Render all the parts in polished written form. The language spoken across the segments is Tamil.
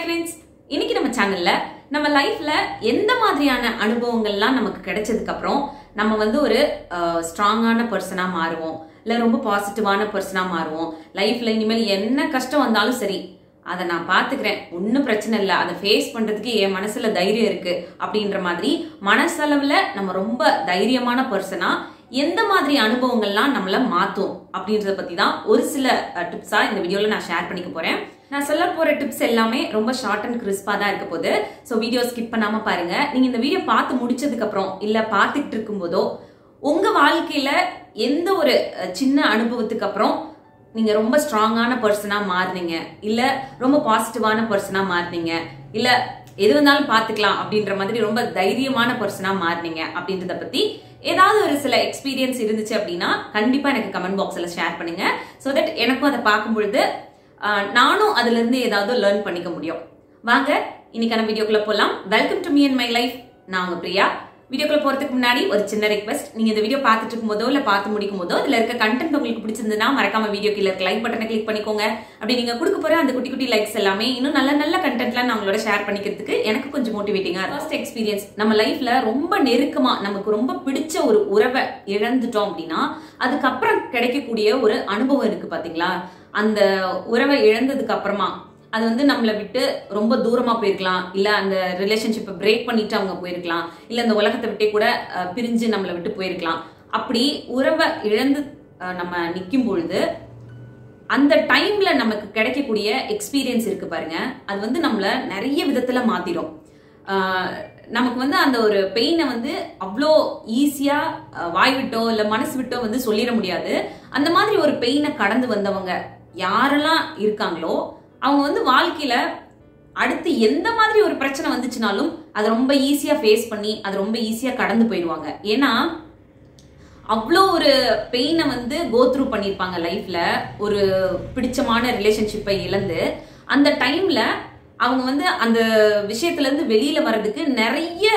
friends, இன்னைக்கு நம்ம சேனல்ல நம்ம லைஃப்ல எந்த மாதிரியான அனுபவங்கள்லாம் நமக்கு கிடைச்சதுக்கு அப்புறம் நம்ம வந்து ஒரு ஸ்ட்ராங்கான பர்சனா மாறுவோம், இல்ல ரொம்ப பாசிட்டிவான பர்சனா மாறுவோம். லைஃப்ல இனிமேல் என்ன கஷ்டம் வந்தாலும் சரி, அதை நான் பாத்துக்கிறேன், ஒன்னும் பிரச்சனை இல்லை, அதை ஃபேஸ் பண்றதுக்கு என் மனசுல தைரியம் இருக்கு அப்படின்ற மாதிரி மனசளவுல நம்ம ரொம்ப தைரியமான பர்சனா எந்த மாதிரி அனுபவங்கள்லாம் நம்மள மாத்தும் அப்படின்றத பத்தி தான் ஒரு சில டிப்ஸா இந்த வீடியோல நான் ஷேர் பண்ணிக்க போறேன். நான் சொல்ல போற டிப்ஸ் எல்லாமே ரொம்ப ஷார்ட் அண்ட் கிறிஸ்பா தான் இருக்க போகுது. ஸோ வீடியோ ஸ்கிப் பண்ணாம பாருங்க. நீங்க இந்த வீடியோ பார்த்து முடிச்சதுக்கு அப்புறம் இல்ல பார்த்துட்டு இருக்கும் போதோ உங்க வாழ்க்கையில எந்த ஒரு சின்ன அனுபவத்துக்கு அப்புறம் நீங்க ரொம்ப ஸ்ட்ராங்கான பர்சனா மாறுனீங்க, இல்ல ரொம்ப பாசிட்டிவான பர்சனா மாறுனீங்க, இல்ல எது வந்தாலும் பாத்துக்கலாம் அப்படின்ற மாதிரி ரொம்ப தைரியமான பர்சனா மாறுனீங்க அப்படின்றத பத்தி ஏதாவது ஒரு சில எக்ஸ்பீரியன்ஸ் இருந்துச்சு அப்படின்னா கண்டிப்பா எனக்கு கமெண்ட் பாக்ஸ்ல ஷேர் பண்ணுங்க. சோ தட் எனக்கும் அதை பார்க்கும் பொழுது நானும் அதுல இருந்து ஏதாவது லேர்ன் பண்ணிக்க முடியும். வாங்க இன்னைக்கான வீடியோக்குள்ள போலாம். Welcome to me and my life. நான் உங்க பிரியா. வீடியோக்குள்ள போறதுக்கு முன்னாடி ஒரு சின்ன ரெக்வெஸ்ட், நீங்க இந்த வீடியோ பார்த்துட்டு இருக்கும் போதோ இல்ல பார்த்து முடிக்கும் போதோ இதுல இருக்க கண்டென்ட் உங்களுக்கு பிடிச்சிருந்ததுன்னா மறக்காம வீடியோ கீழ இருக்க லைக் பட்டனை கிளிக் பண்ணிக்கோங்க. அப்படி நீங்க கொடுக்க போற அந்த குட்டி குட்டி லைக்ஸ் எல்லாமே இன்னும் நல்ல நல்ல கண்டென்ட்லாம் நான் உங்களோட ஷேர் பண்ணிக்கிறதுக்கு எனக்கு கொஞ்சம் மோட்டிவேட்டிங்கா. ஃபர்ஸ்ட் எக்ஸ்பீரியன்ஸ், நம்ம லைஃப்ல ரொம்ப நெருக்கமா நமக்கு ரொம்ப பிடிச்ச ஒரு உறவை இழந்துட்டோம் அப்படின்னா அதுக்கப்புறம் கிடைக்கக்கூடிய ஒரு அனுபவம் இருக்கு பாத்தீங்களா. அந்த உறவை இழந்ததுக்கு அப்புறமா அது வந்து நம்மளை விட்டு ரொம்ப தூரமா போயிருக்கலாம், இல்ல அந்த ரிலேஷன்ஷிப்பை பிரேக் பண்ணிட்டு அவங்க போயிருக்கலாம், இல்ல அந்த உலகத்தை விட்டே கூட பிரிஞ்சு நம்மளை விட்டு போயிருக்கலாம். அப்படி உறவை இழந்து நம்ம நிக்கும் பொழுது அந்த டைம்ல நமக்கு கிடைக்கக்கூடிய எக்ஸ்பீரியன்ஸ் இருக்கு பாருங்க, அது வந்து நம்மள நிறைய விதத்துல மாத்திரும். நமக்கு வந்து அந்த ஒரு பெயினை வந்து அவ்வளோ ஈஸியா வாய் விட்டோ இல்ல மனசு விட்டோ வந்து சொல்லிட முடியாது. அந்த மாதிரி ஒரு பெயினை கடந்து வந்தவங்க யாரெல்லாம் இருக்காங்களோ அவங்க வந்து வாழ்க்கையில அடுத்து எந்த மாதிரி ஒரு பிரச்சனை வந்துச்சுனாலும் அதை ரொம்ப ஈஸியா ஃபேஸ் பண்ணி அதை ரொம்ப ஈஸியா கடந்து போயிடுவாங்க. ஏன்னா அவ்வளோ ஒரு பெயினை வந்து கோ த்ரூ பண்ணியிருப்பாங்க லைஃப்ல. ஒரு பிடிச்சமான ரிலேஷன்ஷிப்பை இழந்து அந்த டைம்ல அவங்க வந்து அந்த விஷயத்துல இருந்து வெளியில வர்றதுக்கு நிறைய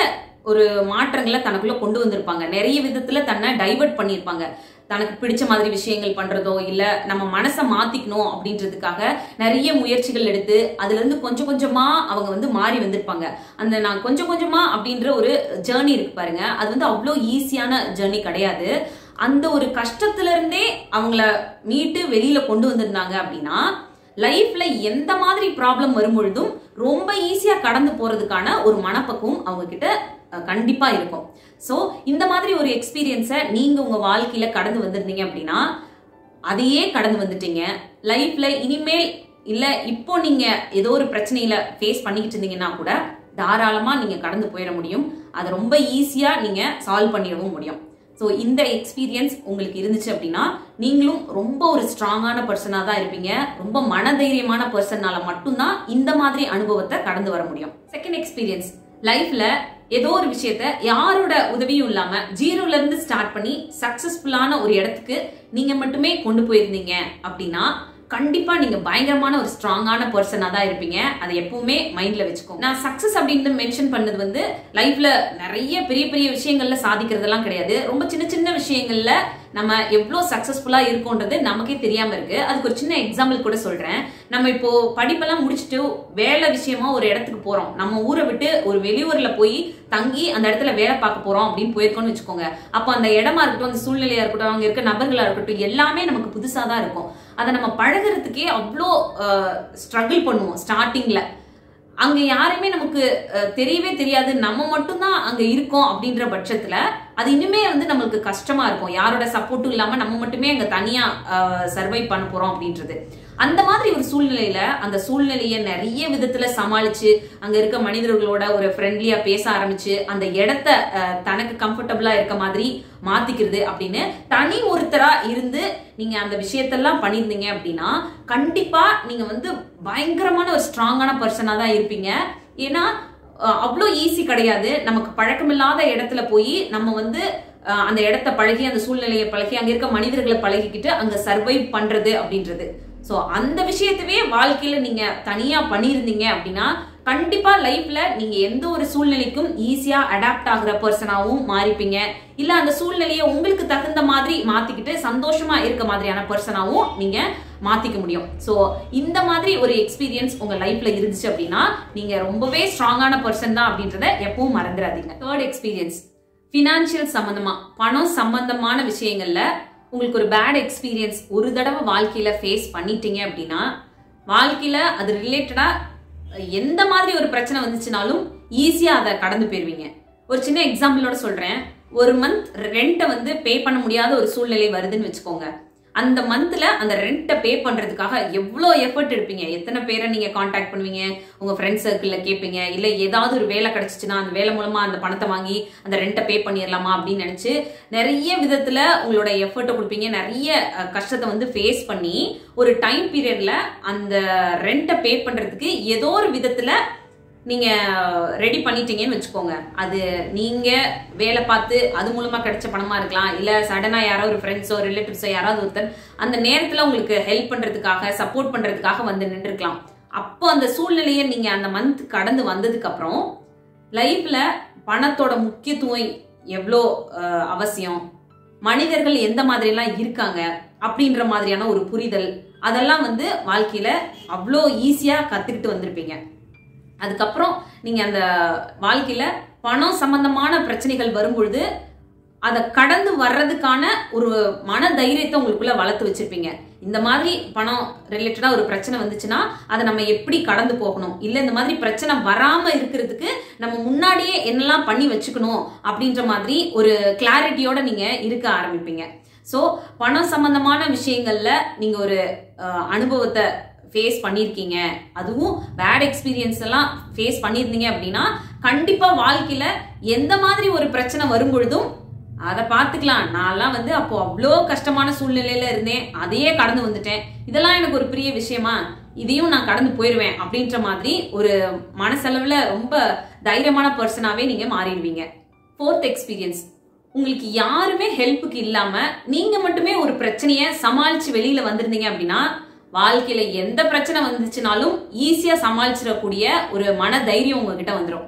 ஒரு மாற்றங்களை தனக்குள்ள கொண்டு வந்திருப்பாங்க. நிறைய விதத்துல தன்னை டைவர்ட் பண்ணியிருப்பாங்க. தனக்கு பிடிச்ச மாதிரி விஷயங்கள் பண்றதோ இல்ல நம்ம மனசை மாத்திக்கணும் அப்படின்றதுக்காக நிறைய முயற்சிகள் எடுத்து அதுல இருந்து கொஞ்சம் கொஞ்சமா அவங்க வந்து மாறி வந்திருப்பாங்க. அந்த நான் கொஞ்சம் கொஞ்சமா அப்படின்ற ஒரு ஜேர்னி இருக்கு பாருங்க, அது வந்து அவ்வளோ ஈஸியான ஜேர்னி கிடையாது. அந்த ஒரு கஷ்டத்துல இருந்தே அவங்கள மீட்டு வெளியில கொண்டு வந்திருந்தாங்க அப்படின்னா லைஃப்ல எந்த மாதிரி ப்ராப்ளம் வரும்பொழுதும் ரொம்ப ஈஸியா கடந்து போறதுக்கான ஒரு மனப்பக்குவம் அவங்க கிட்ட கண்டிப்பா இருக்கும். சோ இந்த மாதிரி ஒரு எக்ஸ்பீரியன்ஸை நீங்க உங்க வாழ்க்கையில கடந்து வந்திருந்தீங்க அப்படின்னா அதையே கடந்து வந்துட்டீங்க. லைஃப்ல இனிமேல் இல்ல இப்போ நீங்க ஏதோ ஒரு பிரச்சனையில ஃபேஸ் பண்ணிக்கிட்டு இருந்தீங்கன்னா கூட தாராளமா நீங்க கடந்து போயிட முடியும். அதை ரொம்ப ஈஸியா நீங்க சால்வ் பண்ணிடவும் முடியும். ஸோ இந்த எக்ஸ்பீரியன்ஸ் உங்களுக்கு இருந்துச்சு அப்படின்னா நீங்களும் ரொம்ப ஒரு ஸ்ட்ராங்கான பர்சனா தான் இருப்பீங்க. ரொம்ப மனதைரியமான பர்சனால மட்டும்தான் இந்த மாதிரி அனுபவத்தை கடந்து வர முடியும். செகண்ட் எக்ஸ்பீரியன்ஸ், லைஃப்ல ஏதோ ஒரு விஷயத்த யாரோட உதவியும் இல்லாம ஜீரோல இருந்து ஸ்டார்ட் பண்ணி சக்சஸ்ஃபுல்லான ஒரு இடத்துக்கு நீங்க மட்டுமே கொண்டு போயிருந்தீங்க அப்படின்னா கண்டிப்பா நீங்க பயங்கரமான ஒரு ஸ்ட்ராங்கான பர்சனா தான் இருப்பீங்க. அதை எப்பவுமே மைண்ட்ல வச்சுக்கோங்க. நான் சக்சஸ் அப்படின்னு மென்ஷன் பண்ணது வந்து லைஃப்ல நிறைய பெரிய பெரிய விஷயங்கள்ல சாதிக்கிறதெல்லாம் கிடையாது. ரொம்ப சின்ன சின்ன விஷயங்கள்ல நம்ம எவ்வளவு சக்சஸ்ஃபுல்லா இருக்கோன்றது நமக்கே தெரியாம இருக்கு. அதுக்கு ஒரு சின்ன எக்ஸாம்பிள் கூட சொல்றேன். நம்ம இப்போ படிப்பெல்லாம் முடிச்சுட்டு வேலை விஷயமா ஒரு இடத்துக்கு போறோம். நம்ம ஊரை விட்டு ஒரு வெளியூர்ல போய் தங்கி அந்த இடத்துல வேலை பார்க்க போறோம் அப்படின்னு போயிருக்கோம்னு வச்சுக்கோங்க. அப்போ அந்த இடமா இருக்கட்டும், அந்த சூழ்நிலையா இருக்கட்டும், அங்க இருக்க நபர்களா இருக்கட்டும், எல்லாமே நமக்கு புதுசா தான் இருக்கும். அதை நம்ம பழகிறதுக்கே அவ்வளோ ஸ்ட்ரகிள் பண்ணுவோம் ஸ்டார்டிங்ல. அங்க யாருமே நமக்கு தெரியவே தெரியாது, நம்ம மட்டும்தான் அங்க இருக்கோம் அப்படின்ற பட்சத்துல அது இனிமே வந்து நம்மளுக்கு கஷ்டமா இருக்கும். யாரோட சப்போர்ட்டும் இல்லாம நம்ம மட்டுமே அங்க தனியா சர்வை பண்ண போறோம் அப்படின்றது. அந்த மாதிரி ஒரு சூழ்நிலையில அந்த சூழ்நிலையை நிறைய விதத்துல சமாளிச்சு அங்க இருக்க மனிதர்களோட ஒரு ஃப்ரெண்ட்லியா பேச ஆரம்பிச்சு அந்த இடத்த தனக்கு கம்ஃபர்டபுளா இருக்க மாதிரி மாத்திக்கிறது அப்படின்னு தனி ஒருத்தரா இருந்து நீங்க அந்த விஷயத்தெல்லாம் பண்ணிருந்தீங்க அப்படின்னா கண்டிப்பா நீங்க வந்து பயங்கரமான ஒரு ஸ்ட்ராங்கான பர்சனா தான் இருப்பீங்க. ஏன்னா அவ்வளோ ஈஸி கிடையாது. நமக்கு பழக்கமில்லாத இடத்துல போய் நம்ம வந்து அந்த இடத்த பழகி அந்த சூழ்நிலையை பழகி அங்க இருக்க மனிதர்களை பழகிக்கிட்டு அங்க சர்வைவ் பண்றது அப்படின்றது. சோ அந்த விஷயத்தவே வாழ்க்கையில நீங்க தனியா பண்ணியிருந்தீங்க அப்படின்னா கண்டிப்பா லைஃப்ல நீங்க எந்த ஒரு சூழ்நிலைக்கும் ஈஸியா அடாப்ட் ஆகுற பர்சனாவும் மாறிப்பீங்க. இல்ல அந்த சூழ்நிலையை உங்களுக்கு தகுந்த மாதிரி மாத்திக்கிட்டு சந்தோஷமா இருக்க மாதிரியான பர்சனாவும் நீங்க மாத்திக்க முடியும். சோ இந்த மாதிரி ஒரு எக்ஸ்பீரியன்ஸ் உங்க லைஃப்ல இருந்துச்சு அப்படின்னா நீங்க ரொம்பவே ஸ்ட்ராங்கான பர்சன் தான் அப்படின்றத எப்பவும் மறந்துடாதீங்க. தேர்ட் எக்ஸ்பீரியன்ஸ், பினான்சியல் சம்பந்தமா, பணம் சம்பந்தமான விஷயங்கள்ல உங்களுக்கு ஒரு பேட் எக்ஸ்பீரியன்ஸ் ஒரு தடவை வாழ்க்கையில ஃபேஸ் பண்ணிட்டீங்க அப்படின்னா வாழ்க்கையில அது ரிலேட்டடா எந்த மாதிரி ஒரு பிரச்சனை வந்துச்சுனாலும் ஈஸியா அதை கடந்து போயிருவீங்க. ஒரு சின்ன எக்ஸாம்பிளோட சொல்றேன். ஒரு மந்த் ரெண்ட்டை வந்து பே பண்ண முடியாத ஒரு சூழ்நிலை வருதுன்னு வச்சுக்கோங்க. அந்த மந்த்ல அந்த ரெண்ட்டை பே பண்றதுக்காக எவ்வளோ எஃபர்ட் எடுப்பீங்க, எத்தனை பேரை நீங்க கான்டாக்ட் பண்ணுவீங்க, உங்க ஃப்ரெண்ட்ஸ் சர்க்கிள்ல கேட்பீங்க, இல்ல ஏதாவது ஒரு வேலை கிடைச்சிச்சுன்னா அந்த வேலை மூலமா அந்த பணத்தை வாங்கி அந்த ரெண்ட்டை பே பண்ணிடலாமா அப்படின்னு நினைச்சு நிறைய விதத்துல உங்களோட எஃபர்ட்டை கொடுப்பீங்க. நிறைய கஷ்டத்தை வந்து ஃபேஸ் பண்ணி ஒரு டைம் பீரியட்ல அந்த ரெண்ட்டை பே பண்றதுக்கு ஏதோ ஒரு விதத்துல நீங்க ரெடி பண்ணிட்டீங்கன்னு வச்சுக்கோங்க. அது நீங்க வேலை பார்த்து அது மூலமா கிடைச்ச பணமா இருக்கலாம், இல்ல சடனா யாரோ ஒரு ஃப்ரெண்ட்ஸோ ரிலேட்டிவ்ஸோ யாராவது ஒருத்தர் அந்த நேரத்துல உங்களுக்கு ஹெல்ப் பண்றதுக்காக சப்போர்ட் பண்றதுக்காக வந்து நின்றுருக்கலாம். அப்போ அந்த சூழ்நிலையை நீங்க அந்த மந்த் கடந்து வந்ததுக்கு அப்புறம் லைஃப்ல பணத்தோட முக்கியத்துவம் எவ்வளோ அவசியம், மனிதர்கள் எந்த மாதிரி எல்லாம் இருக்காங்க அப்படின்ற மாதிரியான ஒரு புரிதல், அதெல்லாம் வந்து வாழ்க்கையில அவ்வளோ ஈஸியா கத்துக்கிட்டு வந்திருப்பீங்க. அதுக்கப்புறம் நீங்க அந்த வாழ்க்கையில பணம் சம்பந்தமான பிரச்சனைகள் வரும்பொழுது அதை கடந்து வர்றதுக்கான ஒரு மன தைரியத்தை உங்களுக்குள்ள வளர்த்து வச்சிருப்பீங்க. இந்த மாதிரி பணம் ரிலேட்டடா ஒரு பிரச்சனை வந்துச்சுன்னா அதை நம்ம எப்படி கடந்து போகணும், இல்ல இந்த மாதிரி பிரச்சனை வராம இருக்கிறதுக்கு நம்ம முன்னாடியே என்னெல்லாம் பண்ணி வச்சுக்கணும் அப்படின்ற மாதிரி ஒரு கிளாரிட்டியோட நீங்க இருக்க ஆரம்பிப்பீங்க. சோ பணம் சம்பந்தமான விஷயங்கள்ல நீங்க ஒரு அனுபவத்தை ஃபேஸ் பண்ணியிருக்கீங்க, அதுவும் பேட் எக்ஸ்பீரியன்ஸ் எல்லாம் ஃபேஸ் பண்ணியிருந்தீங்க அப்படின்னா கண்டிப்பா வாழ்க்கையில எந்த மாதிரி ஒரு பிரச்சனை வரும்பொழுதும் அதை பார்த்துக்கலாம், நான்லாம் வந்து அப்போ அவ்வளோ கஷ்டமான சூழ்நிலையில இருந்தேன், அதையே கடந்து வந்துட்டேன், இதெல்லாம் எனக்கு ஒரு பெரிய விஷயமா, இதையும் நான் கடந்து போயிடுவேன் அப்படின்ற மாதிரி ஒரு மனசளவுல ரொம்ப தைரியமான பர்சனாவே நீங்க மாறிடுவீங்க. ஃபோர்த் எக்ஸ்பீரியன்ஸ், உங்களுக்கு யாருமே ஹெல்ப்புக்கு இல்லாம நீங்க மட்டுமே ஒரு பிரச்சனையை சமாளிச்சு வெளியில வந்திருந்தீங்க அப்படின்னா வாழ்க்கையில எந்த பிரச்சனை வந்துச்சுனாலும் ஈஸியா சமாளிச்சிடக்கூடிய ஒரு மன தைரியம் உங்ககிட்ட வந்துடும்.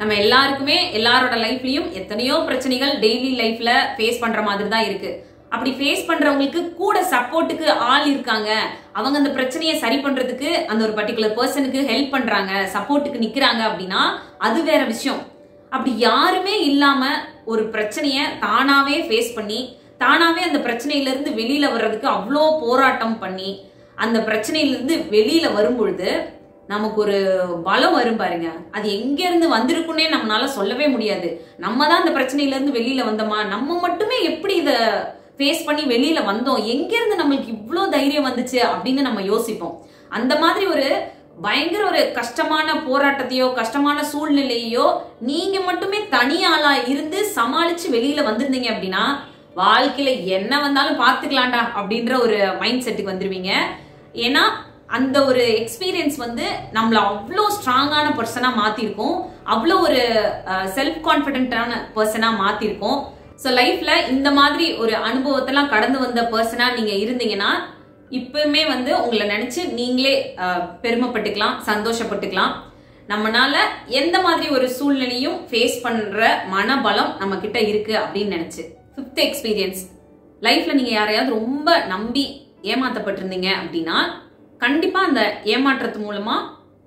நம்ம எல்லாருக்குமே எல்லாரோட லைஃப்லயும் எத்தனையோ பிரச்சனைகள் டெய்லி லைஃப்ல ஃபேஸ் பண்ற மாதிரி தான் இருக்கு. அப்படி ஃபேஸ் பண்றவங்களுக்கு கூட சப்போர்ட்டுக்கு ஆள் இருக்காங்க, அவங்க அந்த பிரச்சனையை சரி பண்றதுக்கு அந்த ஒரு பர்டிகுலர் பர்சனுக்கு ஹெல்ப் பண்றாங்க, சப்போர்ட்டுக்கு நிக்கிறாங்க அப்படின்னா அது வேற விஷயம். அப்படி யாருமே இல்லாம ஒரு பிரச்சனைய தானாவே ஃபேஸ் பண்ணி தானாவே அந்த பிரச்சனையில இருந்து வெளியில வர்றதுக்கு அவ்வளோ போராட்டம் பண்ணி அந்த பிரச்சனையிலிருந்து வெளியில வரும்பொழுது நமக்கு ஒரு பலம் வரும் பாருங்க. அது எங்க இருந்து வந்திருக்குன்னே நம்மளால சொல்லவே முடியாது. நம்ம தான் அந்த பிரச்சனையில இருந்து வெளியில வந்தோமா, நம்ம மட்டுமே எப்படி இத ஃபேஸ் பண்ணி வெளியில வந்தோம், எங்க இருந்து நம்மளுக்கு இவ்வளோ தைரியம் வந்துச்சு அப்படின்னு நம்ம யோசிப்போம். அந்த மாதிரி ஒரு பயங்கர ஒரு கஷ்டமான போராட்டத்தையோ கஷ்டமான சூழ்நிலையோ நீங்க மட்டுமே தனியாளா இருந்து சமாளிச்சு வெளியில வந்திருந்தீங்க அப்படின்னா வாழ்க்கையில என்ன வந்தாலும் பாத்துக்கலாம்டா அப்படின்ற ஒரு மைண்ட் செட்டுக்கு வந்துருவீங்க. ஏன்னா அந்த ஒரு எக்ஸ்பீரியன்ஸ் வந்து நம்மள அவ்வளோ ஸ்ட்ராங்கான பர்சனா மாத்திருக்கோம், அவ்வளோ ஒரு செல்ஃப் கான்பிடென்டான பர்சனா மாத்திருக்கோம். ஸோ லைஃப்ல இந்த மாதிரி ஒரு அனுபவத்தெல்லாம் கடந்து வந்த பர்சனா நீங்க இருந்தீங்கன்னா இப்பவுமே வந்து உங்களை நினைச்சு நீங்களே பெருமைப்பட்டுக்கலாம், சந்தோஷப்பட்டுக்கலாம். நம்மனால எந்த மாதிரி ஒரு சூழ்நிலையும் ஃபேஸ் பண்ற மனபலம் நம்ம கிட்ட இருக்கு அப்படின்னு நினைச்சு. ஃபிஃப்த் எக்ஸ்பீரியன்ஸ், லைஃப்ல நீங்க யாரையாவது ரொம்ப நம்பி ஏமாத்தப்பட்டிருந்தீங்க அப்படின்னா கண்டிப்பா அந்த ஏமாற்றத்து மூலமா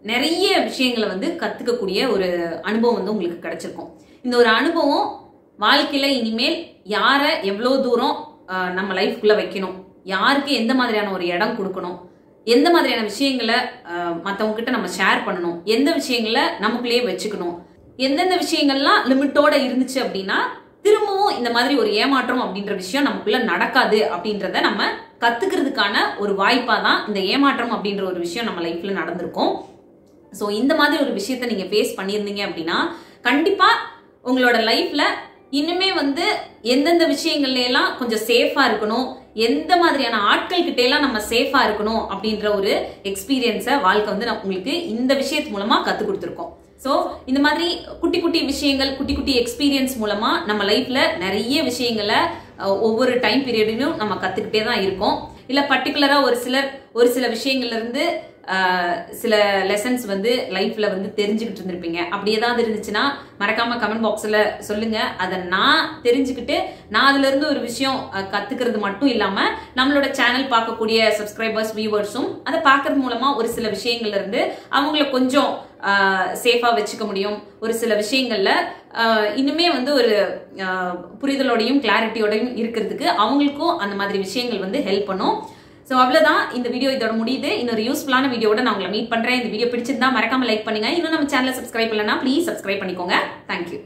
நிறைய விஷயங்களை வந்து கத்துக்கக்கூடிய ஒரு அனுபவம் வந்து உங்களுக்கு கிடைச்சிருக்கும். இந்த ஒரு அனுபவம் வாழ்க்கையில இனிமேல் யார எவ்வளவு தூரம் நம்ம லைஃப்குள்ள வைக்கணும், யாருக்கு எந்த மாதிரியான ஒரு இடம் கொடுக்கணும், எந்த மாதிரியான விஷயங்களை மற்றவங்க கிட்ட நம்ம ஷேர் பண்ணணும், எந்த விஷயங்களை நமக்குள்ளேயே வச்சுக்கணும், எந்தெந்த விஷயங்கள்லாம் லிமிட்டோட இருந்துச்சு அப்படின்னா திரும்பவும் இந்த மாதிரி ஒரு ஏமாற்றம் அப்படின்ற விஷயம் நமக்குள்ள நடக்காது அப்படின்றத நம்ம கத்துக்கிறதுக்கான ஒரு வாய்ப்பா தான் இந்த ஏமாற்றம் அப்படின்ற ஒரு விஷயம் நம்ம லைஃப்ல நடந்திருக்கும். ஸோ இந்த மாதிரி ஒரு விஷயத்த நீங்க ஃபேஸ் பண்ணியிருந்தீங்க அப்படின்னா கண்டிப்பா உங்களோட லைஃப்ல இன்னுமே வந்து எந்தெந்த விஷயங்கள்ல எல்லாம் கொஞ்சம் சேஃபா இருக்கணும், எந்த மாதிரியான ஆட்கள் கிட்ட எல்லாம் நம்ம சேஃபா இருக்கணும் அப்படின்ற ஒரு எக்ஸ்பீரியன்ஸை வாழ்க்கை வந்து உங்களுக்கு இந்த விஷயத்து மூலமா கத்து கொடுத்துருக்கோம். ஸோ இந்த மாதிரி குட்டி குட்டி விஷயங்கள், குட்டி குட்டி எக்ஸ்பீரியன்ஸ் மூலமா நம்ம லைஃப்ல நிறைய விஷயங்களை ஒவ்வொரு டைம் பீரியடிலும் நம்ம கத்துக்கிட்டே தான் இருக்கோம். இல்ல பர்டிகுலரா ஒரு சில விஷயங்கள்ல இருந்து சில லெசன்ஸ் வந்து லைஃப்ல வந்து தெரிஞ்சுக்கிட்டு இருந்திருப்பீங்க. அப்படி ஏதாவது இருந்துச்சுன்னா மறக்காம கமெண்ட் பாக்ஸ்ல சொல்லுங்க. அதை நான் தெரிஞ்சுக்கிட்டு நான் அதுல இருந்து ஒரு விஷயம் கத்துக்கிறது மட்டும் இல்லாம நம்மளோட சேனல் பார்க்கக்கூடிய சப்ஸ்கிரைபர்ஸ் வியூவர்ஸும் அதை பார்க்கறது மூலமா ஒரு சில விஷயங்கள்ல இருந்து அவங்கள கொஞ்சம் சேஃபா வச்சுக்க முடியும். ஒரு சில விஷயங்கள்ல இன்னுமே வந்து ஒரு புரிதலோடையும் கிளாரிட்டியோடையும் இருக்கிறதுக்கு அவங்களுக்கும் அந்த மாதிரி விஷயங்கள் வந்து ஹெல்ப் பண்ணும். ஸோ அவ்வளோதான், இந்த வீடியோ இதோட முடியுது. இன்னொரு யூஸ்ஃபுல்லான வீடியோட நான் உங்களை மீட் பண்றேன். இந்த வீடியோ பிடிச்சிருந்தா மறக்காம லைக் பண்ணுங்க. இன்னும் நம்ம சேனலை சப்ஸ்கிரைப் பண்ணலன்னா ப்ளீஸ் சப்ஸ்கிரைப் பண்ணிக்கோங்க. தேங்க்யூ.